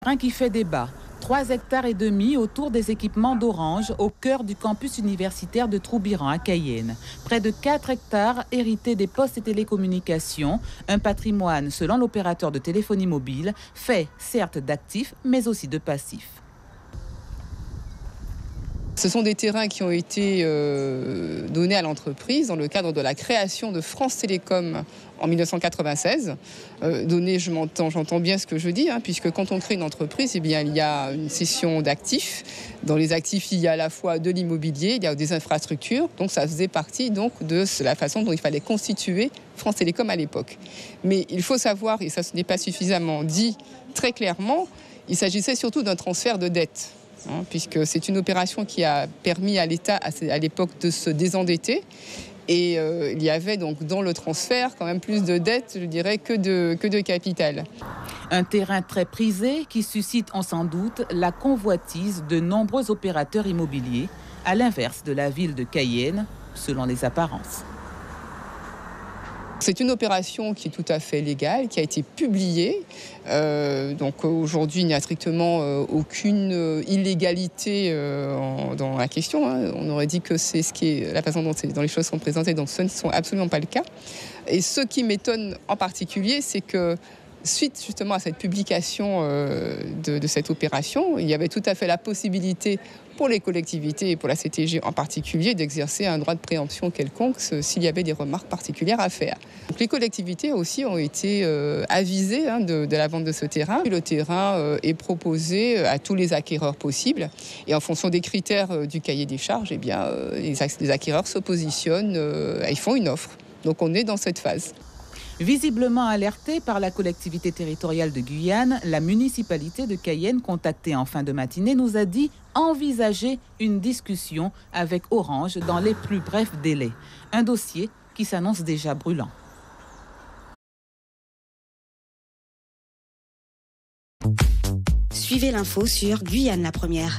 Un qui fait débat. 3,5 hectares autour des équipements d'Orange au cœur du campus universitaire de Troubiran à Cayenne. Près de 4 hectares hérités des postes et télécommunications. Un patrimoine, selon l'opérateur de téléphonie mobile, fait certes d'actifs mais aussi de passifs. Ce sont des terrains qui ont été donnés à l'entreprise dans le cadre de la création de France Télécom en 1996. J'entends bien ce que je dis, puisque quand on crée une entreprise, il y a une cession d'actifs. Dans les actifs, il y a à la fois de l'immobilier, il y a des infrastructures. Donc ça faisait partie de la façon dont il fallait constituer France Télécom à l'époque. Mais il faut savoir, et ça ce n'est pas suffisamment dit très clairement, il s'agissait surtout d'un transfert de dette. Puisque c'est une opération qui a permis à l'État à l'époque de se désendetter. Et il y avait donc dans le transfert quand même plus de dettes, je dirais, que de capital. Un terrain très prisé qui suscite, on s'en doute, la convoitise de nombreux opérateurs immobiliers, à l'inverse de la ville de Cayenne, selon les apparences. C'est une opération qui est tout à fait légale, qui a été publiée. Donc aujourd'hui, il n'y a strictement aucune illégalité dans la question. On aurait dit que c'est la façon dont les choses sont présentées, donc ce ne sont absolument pas le cas. Et ce qui m'étonne en particulier, c'est que suite justement à cette publication de cette opération, il y avait tout à fait la possibilité pour les collectivités et pour la CTG en particulier d'exercer un droit de préemption quelconque s'il y avait des remarques particulières à faire. Donc, les collectivités aussi ont été avisées de la vente de ce terrain. Le terrain est proposé à tous les acquéreurs possibles et en fonction des critères du cahier des charges, les acquéreurs se positionnent, ils font une offre. Donc on est dans cette phase. Visiblement alertée par la collectivité territoriale de Guyane, la municipalité de Cayenne, contactée en fin de matinée, nous a dit envisager une discussion avec Orange dans les plus brefs délais. Un dossier qui s'annonce déjà brûlant. Suivez l'info sur Guyane la Première.